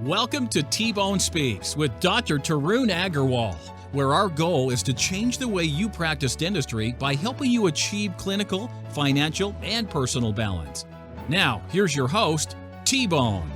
Welcome to T-Bone Speaks with Dr. Tarun Agarwal, where our goal is to change the way you practice dentistry by helping you achieve clinical, financial, and personal balance. Now, here's your host, T-Bone.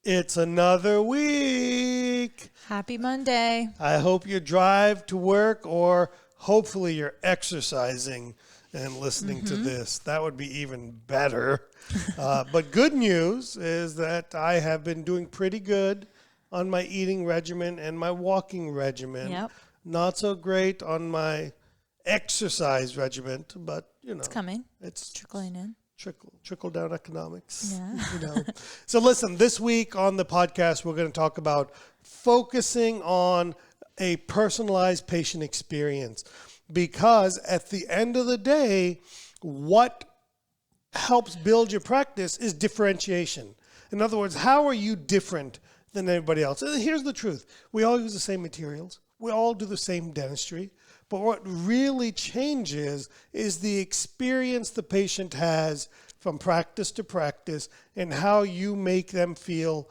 It's another week. Happy Monday. I hope you drive to work, or hopefully you're exercising and listening to this. That would be even better. But good news is that I have been doing pretty good on my eating regimen and my walking regimen. Yep. Not so great on my exercise regimen, but you know, It's coming. It's trickling in. Trickle down economics. Yeah. You know. So listen, this week on the podcast, we're going to talk about focusing on a personalized patient experience, because at the end of the day, what helps build your practice is differentiation. In other words, how are you different than everybody else? And here's the truth. We all use the same materials. We all do the same dentistry. But what really changes is the experience the patient has from practice to practice and how you make them feel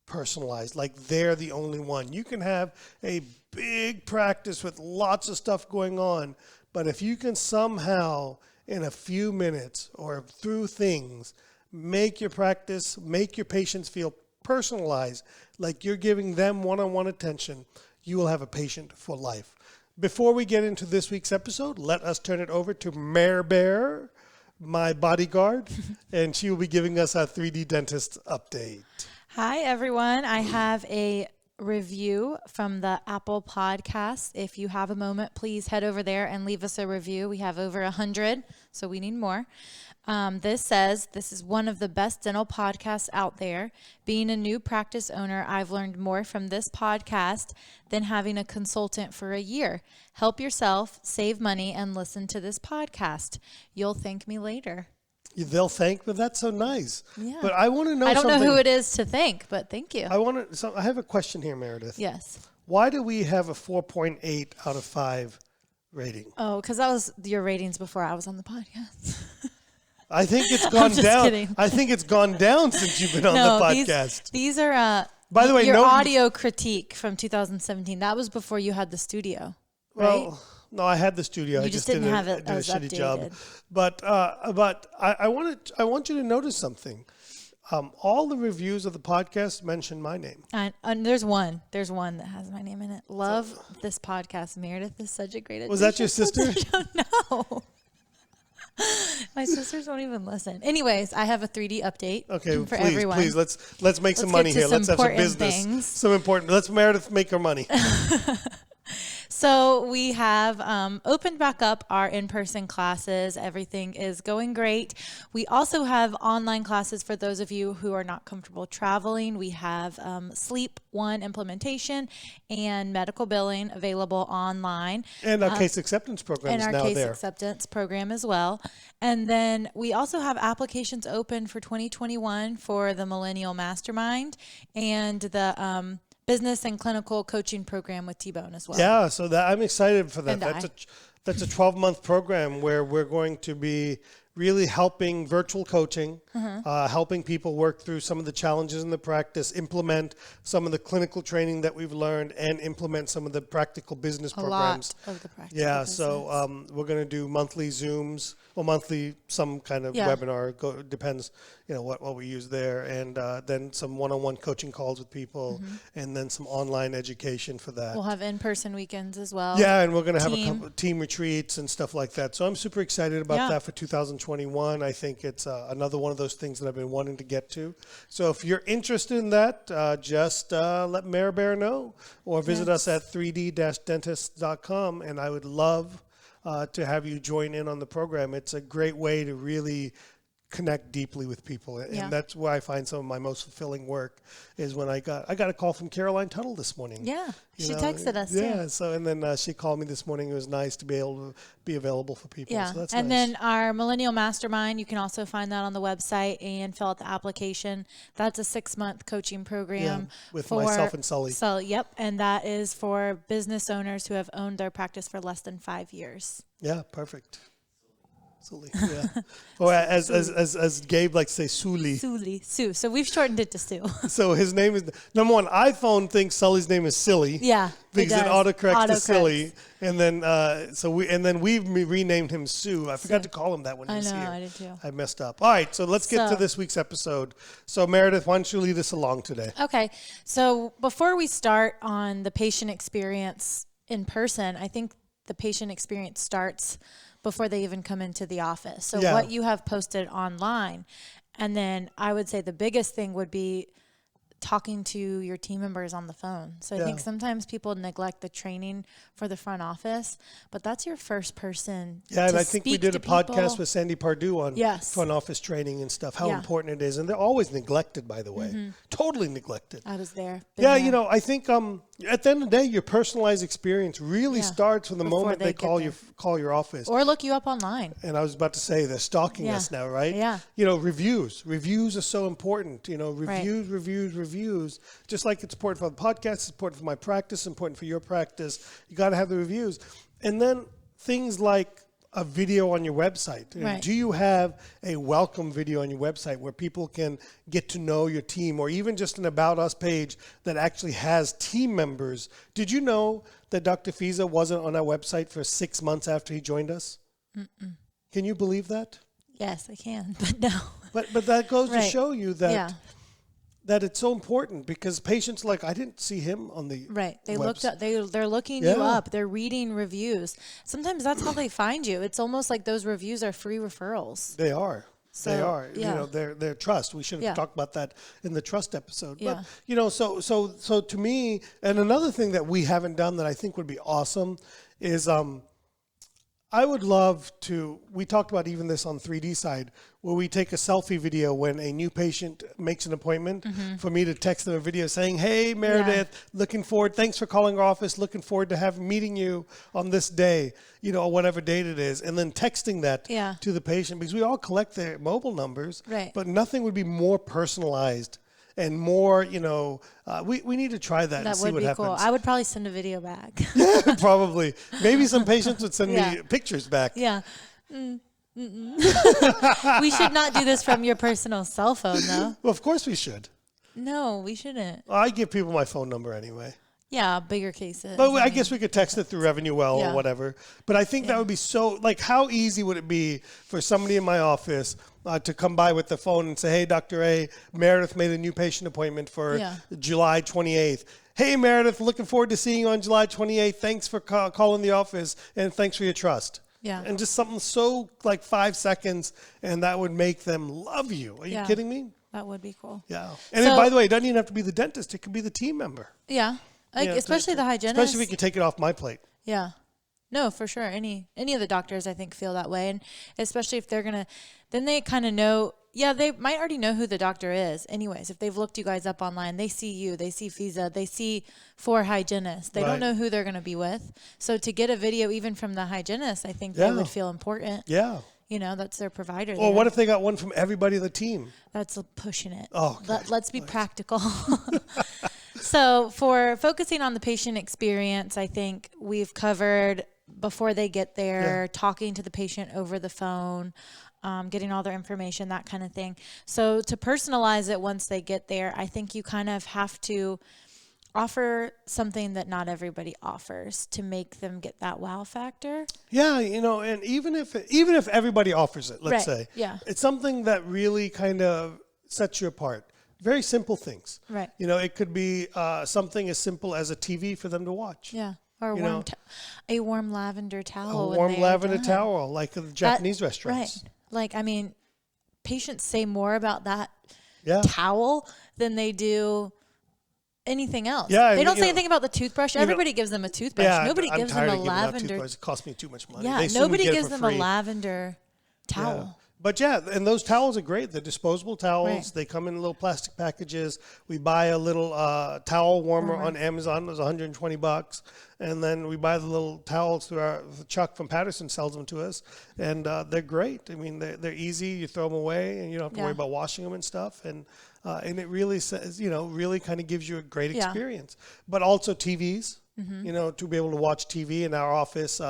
personalized, like they're the only one. You can have a big practice with lots of stuff going on, but if you can somehow in a few minutes or through things make your practice, make your patients feel personalized, like you're giving them one-on-one attention, you will have a patient for life. Before we get into this week's episode, let us turn it over to Mare Bear, my bodyguard, and she will be giving us our 3D dentist update. Hi, everyone. I have a review from the Apple Podcast. If you have a moment, please head over there and leave us a review. We have over 100, so we need more. This says, this is one of the best dental podcasts out there. Being a new practice owner, I've learned more from this podcast than having a consultant for a year. Help yourself, save money, and listen to this podcast. You'll thank me later. They'll thank me. That's so nice. Yeah. But I want to know I don't something. know who it is to thank, but thank you. I have a question here, Meredith. Yes. Why do we have a 4.8 out of 5 rating? Oh, because that was your ratings before I was on the podcast. I think it's gone just down. kidding. I think it's gone down since you've been on the podcast. These are by the way, your audio critique from 2017. That was before you had the studio, right? Well, no, I had the studio. You just didn't have it did a as shitty updated. job. But I want you to notice something. All the reviews of the podcast mention my name. And there's one that has my name in it. Love this podcast. Meredith is such a great addition. Was that your sister? I don't know. My sisters won't even listen. Anyways, I have a 3D update for everyone. Please, let's make some money here. Let's have some business. Things. Some important. Let's Meredith make her money. So we have opened back up our in-person classes. Everything is going great. We also have online classes for those of you who are not comfortable traveling. We have Sleep 1 implementation and medical billing available online. And our case acceptance program is now there. And our case acceptance program as well. And then we also have applications open for 2021 for the Millennial Mastermind and the business and clinical coaching program with T-Bone as well. Yeah, so I'm excited for that. And That's a 12-month program where we're going to be really helping virtual coaching, helping people work through some of the challenges in the practice, implement some of the clinical training that we've learned, and implement some of the practical business programs. A lot of the practical business. So we're going to do monthly Zooms, or monthly some kind of webinar. Depends, what we use there, and then some one-on-one coaching calls with people, and then some online education for that. We'll have in-person weekends as well. Yeah, and we're going to have a couple of team retreats and stuff like that. So I'm super excited about that for 2021. I think it's another one of those things that I've been wanting to get to. So if you're interested in that, just let Mare Bear know, or visit us at 3d-dentists.com, and I would love to have you join in on the program. It's a great way to really connect deeply with people, and that's where I find some of my most fulfilling work is when I got a call from Caroline Tuttle this morning. Yeah, she texted us. So and then she called me this morning. It was nice to be able to be available for people. Yeah, so that's and nice. then our Millennial Mastermind, you can also find that on the website and fill out the application. That's a 6-month coaching program with myself and Sully. So and that is for business owners who have owned their practice for less than 5 years. Yeah, perfect. Sully, yeah. Or as Gabe likes to say, Sully. Sue. So we've shortened it to Sue. So his name is, number one, iPhone thinks Sully's name is Silly. Yeah. Because it autocorrects to Autocorrects. Silly. And then we renamed him Sue. I forgot to call him that when he was here. I did too. I messed up. All right, so let's get to this week's episode. So Meredith, why don't you lead us along today? Okay. So before we start on the patient experience in person, I think the patient experience starts before they even come into the office. So what you have posted online. And then I would say the biggest thing would be talking to your team members on the phone. So I think sometimes people neglect the training for the front office, but that's your first person. Yeah, and to I think we speak did to a podcast people. with Sandy Pardue on front office training and stuff, how important it is. And they're always neglected, by the way. Totally neglected. I was there. I think at the end of the day, your personalized experience really starts from the moment they call your office. Or look you up online. And I was about to say, they're stalking us now, right? Yeah. Reviews. Reviews are so important. Reviews. Just like it's important for the podcast, it's important for my practice, it's important for your practice. You got to have the reviews. And then things like a video on your website. Right. Do you have a welcome video on your website where people can get to know your team, or even just an About Us page that actually has team members? Did you know that Dr. Fiza wasn't on our website for 6 months after he joined us? Mm-mm. Can you believe that? Yes, I can, but no. But that goes to show you that that it's so important, because patients are like, I didn't see him on the They website. looked up. They're looking you up. They're reading reviews. Sometimes that's how they find you. It's almost like those reviews are free referrals. They are. So, they are. yeah. They're trust. We should have talked about that in the trust episode. Yeah. But so to me, and another thing that we haven't done that I think would be awesome is I would love to, we talked about even this on 3D side, where we take a selfie video when a new patient makes an appointment, for me to text them a video saying, hey, Meredith, looking forward, thanks for calling our office, looking forward to meeting you on this day, or whatever date it is, and then texting that to the patient, because we all collect their mobile numbers, but nothing would be more personalized and more, we need to try that and see what happens. That would be cool. I would probably send a video back. Probably. Maybe some patients would send me pictures back. Yeah. We should not do this from your personal cell phone, though. Well, of course we should. No, we shouldn't. I give people my phone number anyway. Yeah, bigger cases. But I guess we could text it through RevenueWell or whatever. But I think that would be so, how easy would it be for somebody in my office to come by with the phone and say, hey, Dr. A, Meredith made a new patient appointment for July 28th. Hey, Meredith, looking forward to seeing you on July 28th. Thanks for calling the office, and thanks for your trust. Yeah. And just something so 5 seconds, and that would make them love you. Are you kidding me? That would be cool. Yeah. And then, by the way, it doesn't even have to be the dentist. It could be the team member. Yeah. Especially the hygienist. Especially if we could take it off my plate. Yeah. No, for sure. Any of the doctors, I think, feel that way. And especially if they're going to, then they kind of know, they might already know who the doctor is. Anyways, if they've looked you guys up online, they see you, they see Fiza, they see 4 hygienists. They don't know who they're going to be with. So to get a video even from the hygienist, I think they would feel important. Yeah. That's their provider. Or what if they got one from everybody on the team? That's pushing it. Oh, okay. Let's be practical. So for focusing on the patient experience, I think we've covered before they get there, talking to the patient over the phone, getting all their information, that kind of thing. So to personalize it once they get there, I think you kind of have to offer something that not everybody offers to make them get that wow factor. Yeah, and even if everybody offers it, let's say, it's something that really kind of sets you apart. Very simple things. Right. It could be something as simple as a TV for them to watch. Yeah. Or a warm lavender towel. A warm lavender towel, like the Japanese restaurants. Right. Patients say more about that towel than they do anything else. Yeah, they don't say anything about the toothbrush. Everybody gives them a toothbrush. Nobody gives them a lavender. It costs me too much money. Yeah, nobody gives them a lavender towel. Yeah. But and those towels are great. They're disposable towels. Right. They come in little plastic packages. We buy a little towel warmer on Amazon. It was $120. And then we buy the little towels through Chuck from Patterson sells them to us. And they're great. They're easy. You throw them away and you don't have to worry about washing them and stuff. And it really says, really kind of gives you a great experience. But also TVs. you know, to be able to watch TV. In our office,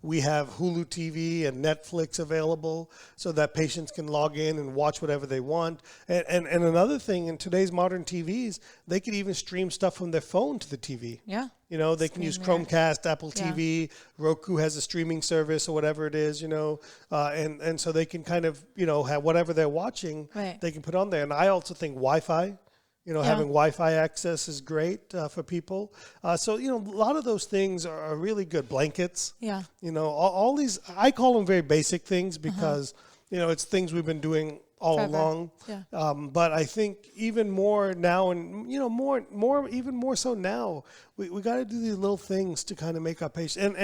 we have Hulu TV and Netflix available so that patients can log in and watch whatever they want. And another thing, in today's modern TVs, they can even stream stuff from their phone to the TV. Yeah. You know, they can use Chromecast, Apple TV, Roku has a streaming service or whatever it is, you know, and so they can kind of, you know, have whatever they're watching, they can put on there. And I also think Wi-Fi. You know, having Wi-Fi access is great for people. So, you know, a lot of those things are really good. Blankets. Yeah. You know, all these, I call them very basic things because, you know, it's things we've been doing all along. Yeah. But I think even more now, and, you know, even more so now, we got to do these little things to kind of make our patient.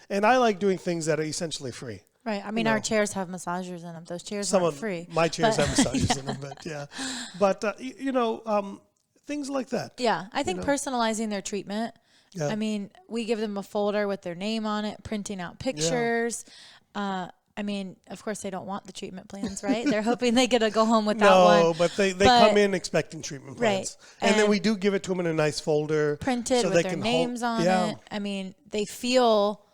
And I like doing things that are essentially free. Right. I mean, our chairs have massagers in them. Those chairs Some aren't of free. my chairs have massagers in them, but But, you know, things like that. Yeah. I think personalizing their treatment. Yeah. I mean, we give them a folder with their name on it, printing out pictures. Yeah. I mean, of course, they don't want the treatment plans, right? They're hoping they get to go home without one. No, but they come in expecting treatment plans. Right. And then we do give it to them in a nice folder. Printed with their names on it. I mean, they feel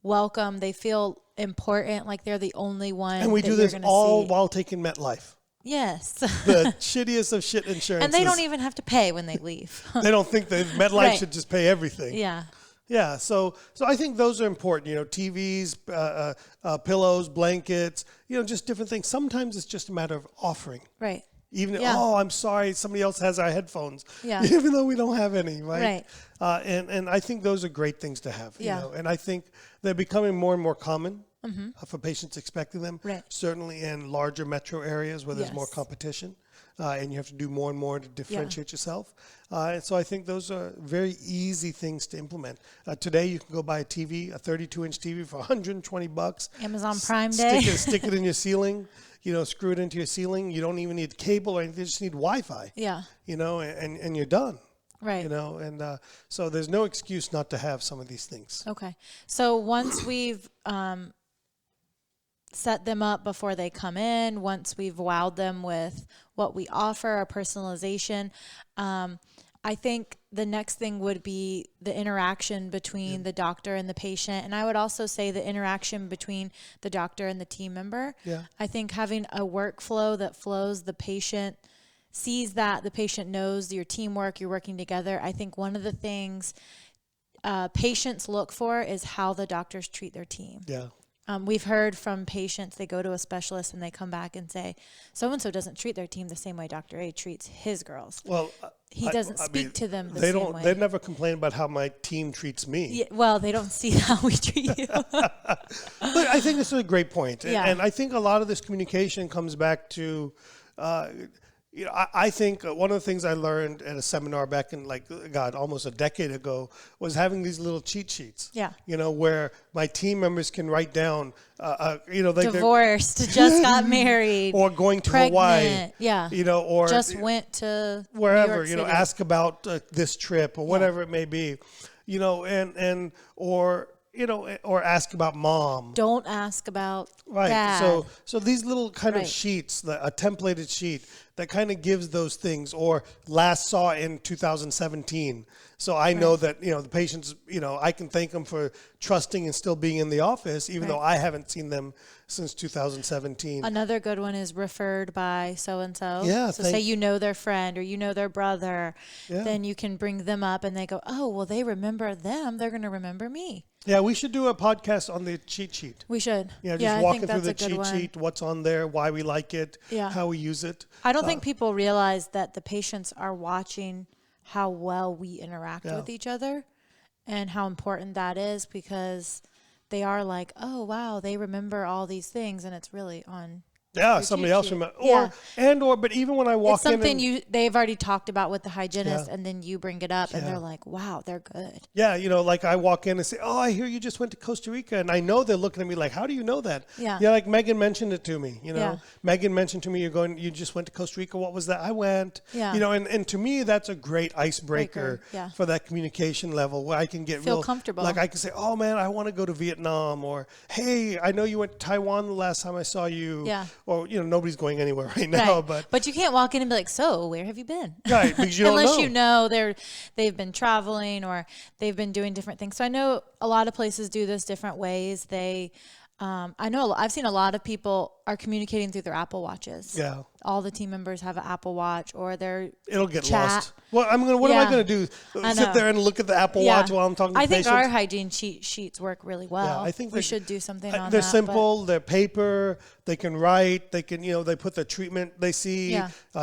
welcome. They feel important, like they're the only one. And we do this all while taking MetLife. Yes. The shittiest of shit insurance. And they don't even have to pay when they leave. They don't think that MetLife should just pay everything. Yeah. Yeah. So I think those are important. You know, TVs, pillows, blankets, you know, just different things. Sometimes it's just a matter of offering. Right. Even, I'm sorry, somebody else has our headphones. Yeah. Even though we don't have any, right? Right. And I think those are great things to have. You know? And I think they're becoming more and more common for patients expecting them. Right. Certainly in larger metro areas where there's more competition. And you have to do more and more to differentiate yourself. And so I think those are very easy things to implement. Today you can go buy a TV, a 32-inch TV for $120. Amazon Prime Day. Stick it in your ceiling. You know, screw it into your ceiling. You don't even need cable or anything. You just need Wi-Fi. Yeah. You know, and you're done. Right. You know, and so there's no excuse not to have some of these things. Okay. So once we've set them up before they come in, once we've wowed them with what we offer, our personalization, I think the next thing would be the interaction between the doctor and the patient. And I would also say the interaction between the doctor and the team member. Yeah. I think having a workflow that flows, the patient sees that, the patient knows your teamwork, you're working together. I think one of the things patients look for is how the doctors treat their team. Yeah. We've heard from patients, they go to a specialist and they come back and say, so-and-so doesn't treat their team the same way Dr. A treats his girls. Well, he doesn't speak to them the same way. They never complain about how my team treats me. Yeah, well, they don't see how we treat you. But I think this is a great point. Yeah. And I think a lot of this communication comes back to, you know, I think one of the things I learned at a seminar back in almost a decade ago was having these little cheat sheets. Yeah. You know, where my team members can write down, you know, divorced, just got married, or going to pregnant, Hawaii. Yeah. You know, or just went to wherever. You know, ask about this trip or whatever it may be. You know, or you know, or ask about mom. Don't ask about dad. So these little kind of sheets, a templated sheet that kind of gives those things, or last saw in 2017. So I know that, you know, the patients, you know, I can thank them for trusting and still being in the office, even though I haven't seen them since 2017. Another good one is referred by so-and-so. Yeah. So say you know their friend or you know their brother, then you can bring them up and they go, oh, well, they remember them. They're going to remember me. Yeah, we should do a podcast on the cheat sheet. We should. Yeah, just walking through the cheat sheet, what's on there, why we like it, how we use it. I don't think people realize that the patients are watching how well we interact with each other and how important that is, because they are like, oh, wow, they remember all these things, and it's really on somebody else remember. But even when I walk it's something they've already talked about with the hygienist, and then you bring it up, and they're like, wow, they're good. Yeah, you know, like I walk in and say, oh, I hear you just went to Costa Rica, and I know they're looking at me like, how do you know that? Yeah, like Megan mentioned it to me, you know. Megan mentioned to me, you just went to Costa Rica, what was that? I went. Yeah. You know, and to me, that's a great icebreaker for that communication level where I can feel comfortable. Like I can say, oh, man, I want to go to Vietnam, or, hey, I know you went to Taiwan the last time I saw you. Yeah. or nobody's going anywhere right now, Right. But you can't walk in and be like, so where have you been? Right, because you don't Unless know. they've been traveling or they've been doing different things. So I know a lot of places do this different ways. I've seen a lot of people are communicating through their Apple Watches. Yeah. All the team members have an Apple Watch or their It'll get chat. lost. Well, what am I going to do? Sit there and look at the Apple Watch while I'm talking to patients? I think our hygiene sheets work really well. Yeah, I think we should do something on that. They're simple. They're paper. They can write. They can, they put the treatment. They see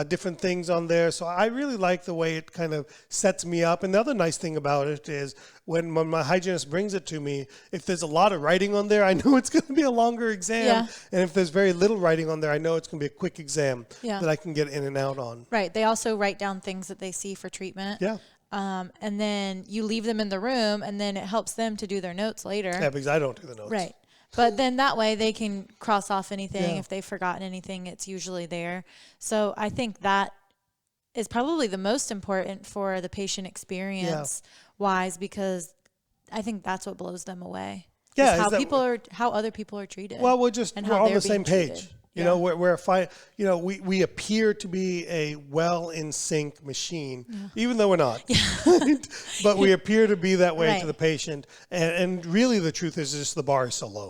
different things on there. So I really like the way it kind of sets me up. And the other nice thing about it is when my hygienist brings it to me, if there's a lot of writing on there, I know it's going to be a longer exam. Yeah. And if there's very little writing on there, I know it's going to be a quick exam that I can get in and out on. Right. They also write down things that they see for treatment. Yeah. And then you leave them in the room, and then it helps them to do their notes later. Yeah, because I don't do the notes. Right. But then that way they can cross off anything. If they've forgotten anything, it's usually there. So I think that is probably the most important for the patient experience wise, because I think that's what blows them away. Yeah, how other people are treated. Well, we're on the same page. Treated. We're fine. We appear to be a in sync machine, even though we're not. Yeah. But we appear to be that way to the patient, and really the truth is just the bar is so low.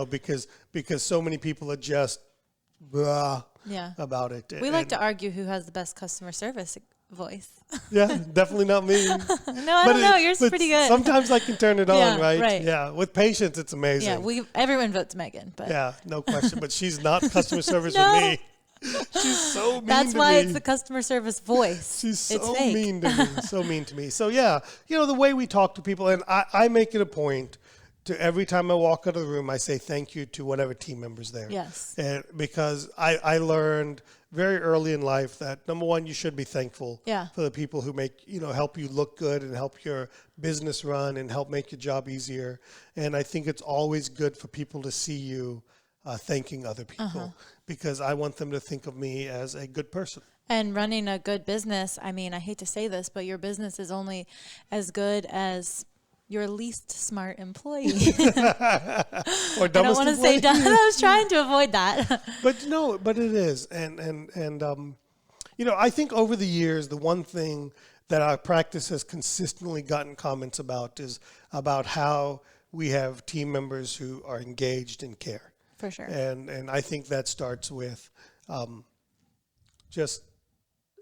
Because so many people are just blah about it. We like to argue who has the best customer service voice. Yeah, definitely not me. No, I don't know. Yours is pretty good. Sometimes I can turn it on, right? Right. Yeah, with patients, it's amazing. Yeah, everyone votes Megan. But. Yeah, no question. But she's not customer service with me. She's so mean to me. That's why it's the customer service voice. She's so mean to me. So mean to me. So, the way we talk to people, and I make it a point to every time I walk out of the room, I say thank you to whatever team member's there. Yes. And because I learned very early in life that, number one, you should be thankful for the people who help you look good and help your business run and help make your job easier. And I think it's always good for people to see you thanking other people because I want them to think of me as a good person. And running a good business, I mean, I hate to say this, but your business is only as good as your least smart employee. Or dumbest I don't want to say dumb. I was trying to avoid that. But it is. And I think over the years, the one thing that our practice has consistently gotten comments about is about how we have team members who are engaged and care. For sure. And I think that starts with just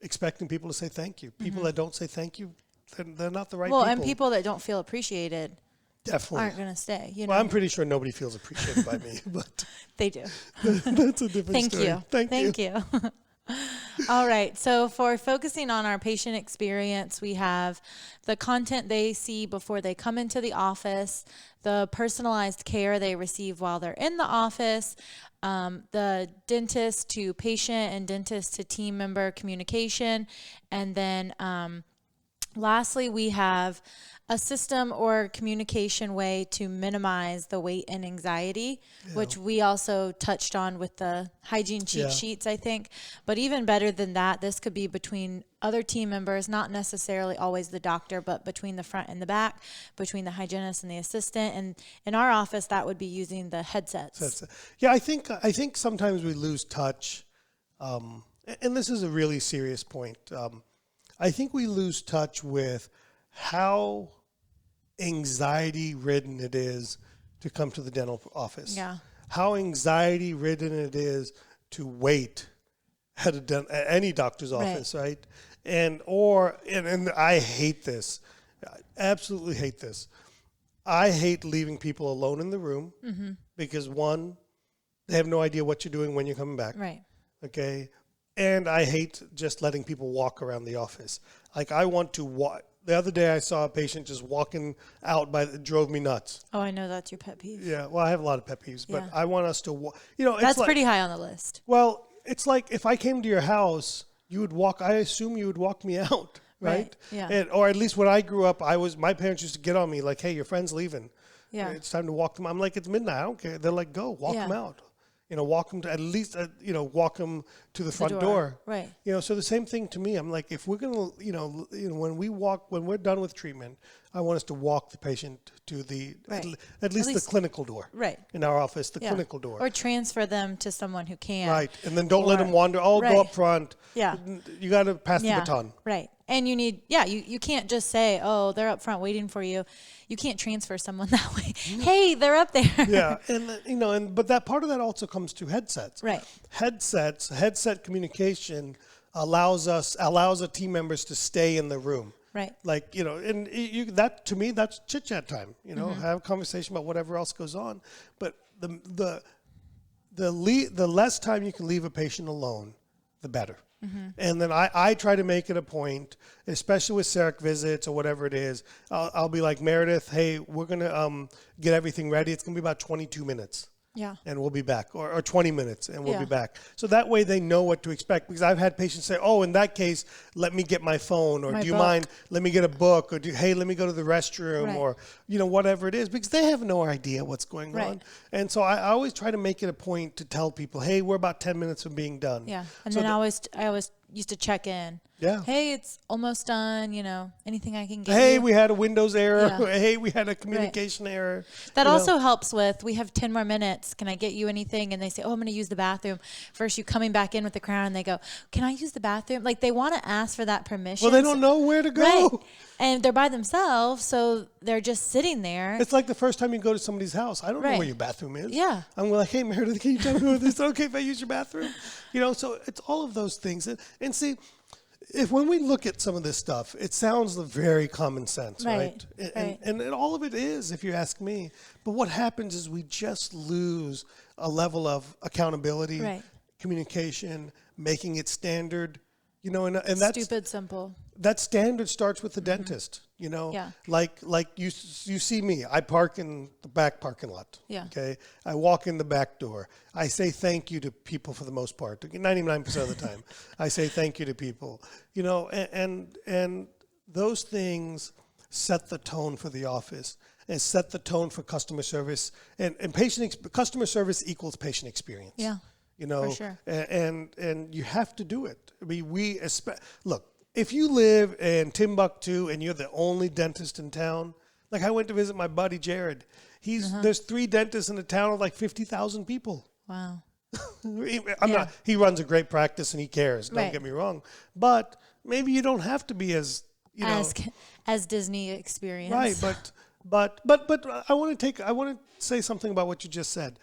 expecting people to say thank you. People that don't say thank you, they're not the right people. Well, and people that don't feel appreciated definitely aren't going to stay. Well, I'm pretty sure nobody feels appreciated by me, but they do. That's a different story. Thank you. All right. So for focusing on our patient experience, we have the content they see before they come into the office, the personalized care they receive while they're in the office, the dentist to patient and dentist to team member communication, and then lastly, we have a system or communication way to minimize the weight and anxiety, which we also touched on with the hygiene cheat sheets, I think. But even better than that, this could be between other team members, not necessarily always the doctor, but between the front and the back, between the hygienist and the assistant. And in our office, that would be using the headsets. Yeah, I think sometimes we lose touch, and this is a really serious point. I think we lose touch with how anxiety-ridden it is to come to the dental office. Yeah. How anxiety-ridden it is to wait at any doctor's office, right? And I hate this. I absolutely hate this. I hate leaving people alone in the room because, one, they have no idea what you're doing when you're coming back. Right. Okay. And I hate just letting people walk around the office. Like, I want to walk. The other day I saw a patient just walking out it drove me nuts. Oh, I know that's your pet peeve. Yeah, well, I have a lot of pet peeves, but I want us to walk. That's pretty high on the list. Well, it's like if I came to your house, I assume you would walk me out, right? Yeah. Or at least when I grew up, my parents used to get on me like, hey, your friend's leaving. Yeah. It's time to walk them. I'm like, it's midnight. I don't care. They're like, go, walk them out. walk them to at least, walk them to the front door. Right. So the same thing to me. I'm like, if we're going to, when we're done with treatment, I want us to walk the patient to the, at least the clinical door. Right. In our office, the clinical door. Or transfer them to someone who can. Right. And then don't let them wander. Go up front. Yeah. You got to pass the baton. Right. And you need, you can't just say, oh, they're up front waiting for you. You can't transfer someone that way. Hey, they're up there. Yeah. And, but that part of that also comes to headsets. Right. Headset communication allows the team members to stay in the room. Right. Like, and that to me, that's chit chat time, have a conversation about whatever else goes on. But the less time you can leave a patient alone, the better. Mm-hmm. And then I try to make it a point, especially with CEREC visits or whatever it is. I'll be like, Meredith, hey, we're going to get everything ready. It's going to be about 22 minutes. Yeah. And we'll be back, or 20 minutes, and we'll be back. So that way they know what to expect. Because I've had patients say, oh, in that case, let me get my phone, or do you mind, let me get a book, or hey, let me go to the restroom, or, whatever it is, because they have no idea what's going on. And so I always try to make it a point to tell people, hey, we're about 10 minutes from being done. Yeah. And then I always used to check in. Yeah. Hey, it's almost done. Anything I can get. Hey, you? we had a Windows error. Yeah. Hey, we had a communication error. That also helps with, we have 10 more minutes. Can I get you anything? And they say, oh, I'm going to use the bathroom. First, you coming back in with the crown, and they go, can I use the bathroom? Like, they want to ask for that permission. Well, they don't know where to go. Right. And they're by themselves, so they're just sitting there. It's like the first time you go to somebody's house. I don't know where your bathroom is. Yeah. I'm like, hey, Meredith, can you tell me whether it's okay if I use your bathroom? So it's all of those things. And see, when we look at some of this stuff, it sounds very common sense, right? And all of it is, if you ask me. But what happens is we just lose a level of accountability, communication, making it standard, and that's stupid simple. That standard starts with the dentist, like you see me, I park in the back parking lot. Yeah. Okay. I walk in the back door. I say thank you to people for the most part. 99% of the time, I say thank you to people, and those things set the tone for the office and set the tone for customer service, and customer service equals patient experience. Yeah. For sure. And you have to do it. I mean, look, if you live in Timbuktu and you're the only dentist in town, like I went to visit my buddy Jared. There's 3 dentists in a town of like 50,000 people. Wow. He runs a great practice and he cares. Don't get me wrong. But maybe you don't have to be as Disney experience. Right, but I want to say something about what you just said.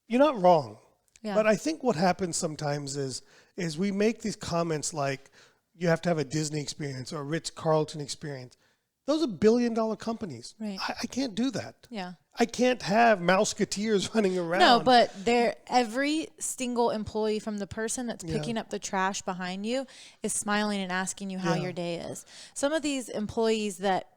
You're not wrong. Yeah. But I think what happens sometimes is we make these comments like you have to have a Disney experience or a Ritz-Carlton experience. Those are billion-dollar companies. Right. I can't do that. Yeah. I can't have Mouseketeers running around. No, but every single employee, from the person that's picking up the trash behind you, is smiling and asking you how your day is. Some of these employees that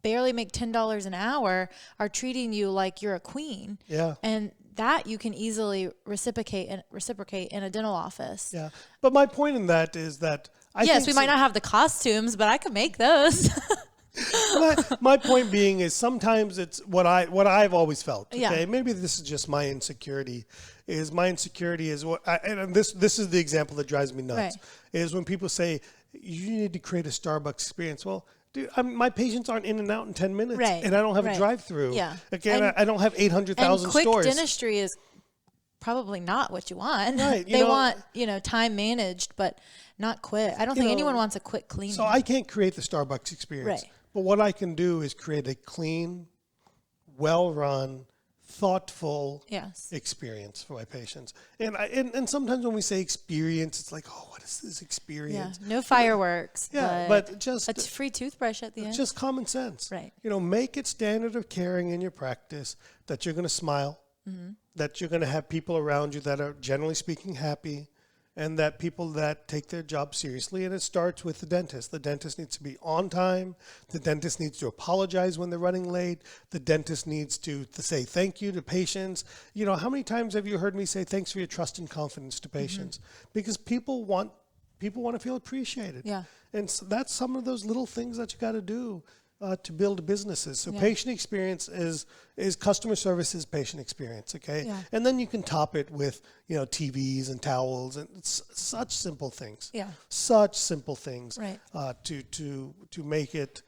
barely make $10 an hour are treating you like you're a queen. Yeah. And that you can easily reciprocate in a dental office. Yeah. But my point in that is that we might not have the costumes, but I could make those. my point being is sometimes it's what I've always felt. Okay, Yeah. Maybe this is just my insecurity. And this is the example that drives me nuts. Right. Is when people say you need to create a Starbucks experience. Well, dude, my patients aren't in and out in 10 minutes, and I don't have a drive-through. Yeah. Okay, I don't have 800,000 stores. Quick dentistry is probably not what you want. Right. They want time managed, but not quick. I don't think anyone wants a quick cleaning. So I can't create the Starbucks experience. Right. But what I can do is create a clean, well-run, thoughtful experience for my patients. And sometimes when we say experience, it's like, oh, what is this experience? Yeah, no fireworks. Yeah, but just a free toothbrush at the end. Just common sense. Right. Make it standard of caring in your practice that you're going to smile, that you're going to have people around you that are generally speaking happy, and that people that take their job seriously. And it starts with the dentist. The dentist needs to be on time. The dentist needs to apologize when they're running late. The dentist needs to say thank you to patients. How many times have you heard me say thanks for your trust and confidence to patients? Because people want to feel appreciated. Yeah. And so that's some of those little things that you got to do. to build businesses. So patient experience is customer services patient experience, okay? Yeah. And then you can top it with, TVs and towels and such simple things. Yeah. Such simple things. Right. To make it,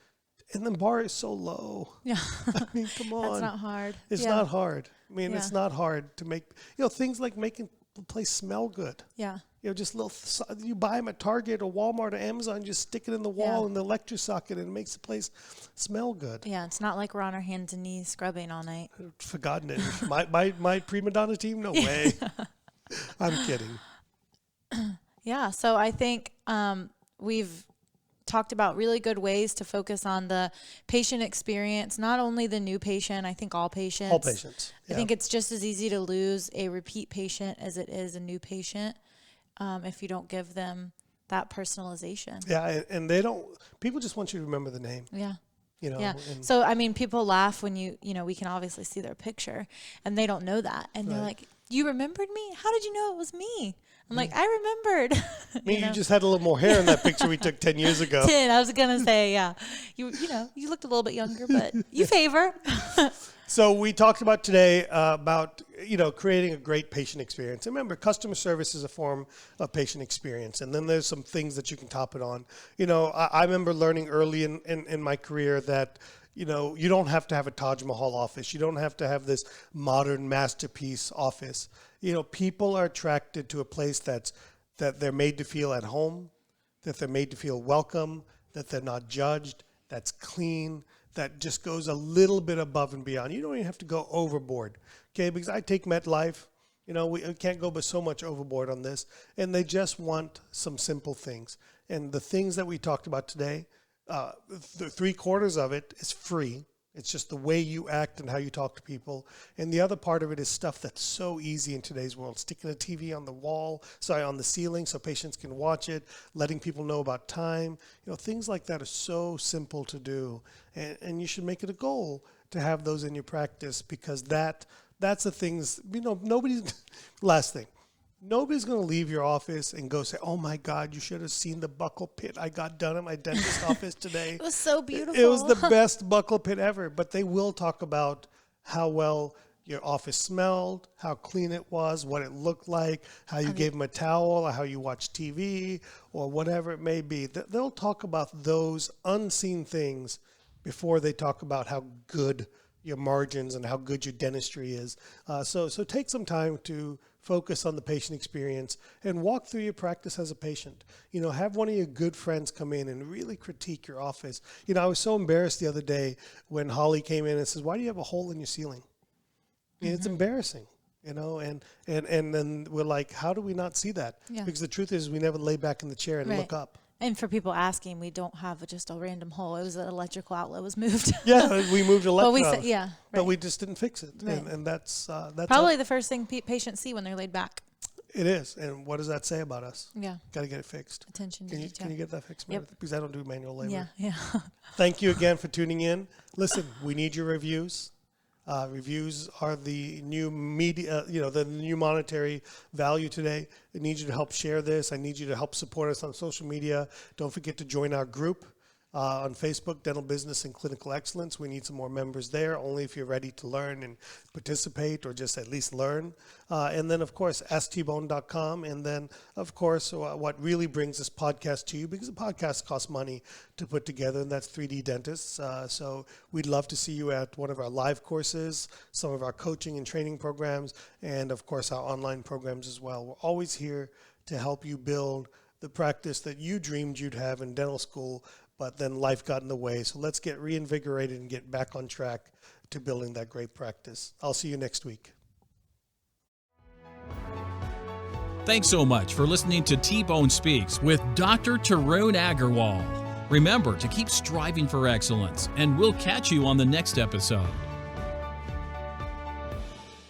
and the bar is so low. Yeah. I mean, come on. That's not hard. It's not hard. I mean, Yeah. it's not hard to make, things like making the place smell good. Yeah. Just you buy them at Target or Walmart or Amazon, just stick it in the wall Yeah. in the electric socket, and it makes the place smell good. Yeah, it's not like we're on our hands and knees scrubbing all night. I've forgotten it. my prima donna team? No way. I'm kidding. Yeah, so I think we've talked about really good ways to focus on the patient experience, not only the new patient, I think all patients. All patients. I think it's just as easy to lose a repeat patient as it is a new patient if you don't give them that personalization. Yeah, and people just want you to remember the name. Yeah. Yeah. So, I mean, people laugh when we can obviously see their picture and they don't know that. And they're like, you remembered me? How did you know it was me? I'm like, I remembered. You just had a little more hair in that picture we took 10 years ago. 10, I was going to say, yeah. You looked a little bit younger, but you favor. So we talked about today about creating a great patient experience. And remember, customer service is a form of patient experience, and then there's some things that you can top it on. I remember learning early in my career that you don't have to have a Taj Mahal office. You don't have to have this modern masterpiece office. People are attracted to a place that they're made to feel at home, that they're made to feel welcome, that they're not judged, that's clean, that just goes a little bit above and beyond. You don't even have to go overboard, okay? Because I take MetLife, we can't go but so much overboard on this, and they just want some simple things. And the things that we talked about today, the 3/4 of it is free. It's just the way you act and how you talk to people. And the other part of it is stuff that's so easy in today's world. Sticking a TV on the ceiling so patients can watch it, letting people know about time. Things like that are so simple to do. And you should make it a goal to have those in your practice, because that's the things, last thing. Nobody's going to leave your office and go say, oh, my God, you should have seen the buckle pit I got done at my dentist office today. It was so beautiful. It was the best buckle pit ever. But they will talk about how well your office smelled, how clean it was, what it looked like, how you gave them a towel, or how you watched TV, or whatever it may be. They'll talk about those unseen things before they talk about how good your margins and how good your dentistry is. So take some time to focus on the patient experience and walk through your practice as a patient. Have one of your good friends come in and really critique your office. I was so embarrassed the other day when Holly came in and says, why do you have a hole in your ceiling? It's embarrassing, and then we're like, how do we not see that? Yeah. Because the truth is we never lay back in the chair and Right. look up. And for people asking, we don't have just a random hole. It was an electrical outlet was moved. Yeah, we moved electric. Right. But we just didn't fix it. Right. And that's Probably the first thing patients see when they're laid back. It is. And what does that say about us? Yeah. Got to get it fixed. Attention to Can you detail. get that fixed, Yep. Meredith? Because I don't do manual labor. Yeah. Thank you again for tuning in. Listen, we need your reviews. Reviews are the new media, the new monetary value today. I need you to help share this. I need you to help support us on social media. Don't forget to join our group on Facebook, Dental Business and Clinical Excellence. We need some more members there, only if you're ready to learn and participate, or just at least learn. And then, of course, asktbone.com. And then, of course, what really brings this podcast to you, because the podcast costs money to put together, and that's 3D Dentists. So we'd love to see you at one of our live courses, some of our coaching and training programs, and, of course, our online programs as well. We're always here to help you build the practice that you dreamed you'd have in dental school, but then life got in the way. So let's get reinvigorated and get back on track to building that great practice. I'll see you next week. Thanks so much for listening to T-Bone Speaks with Dr. Tarun Agarwal. Remember to keep striving for excellence, and we'll catch you on the next episode.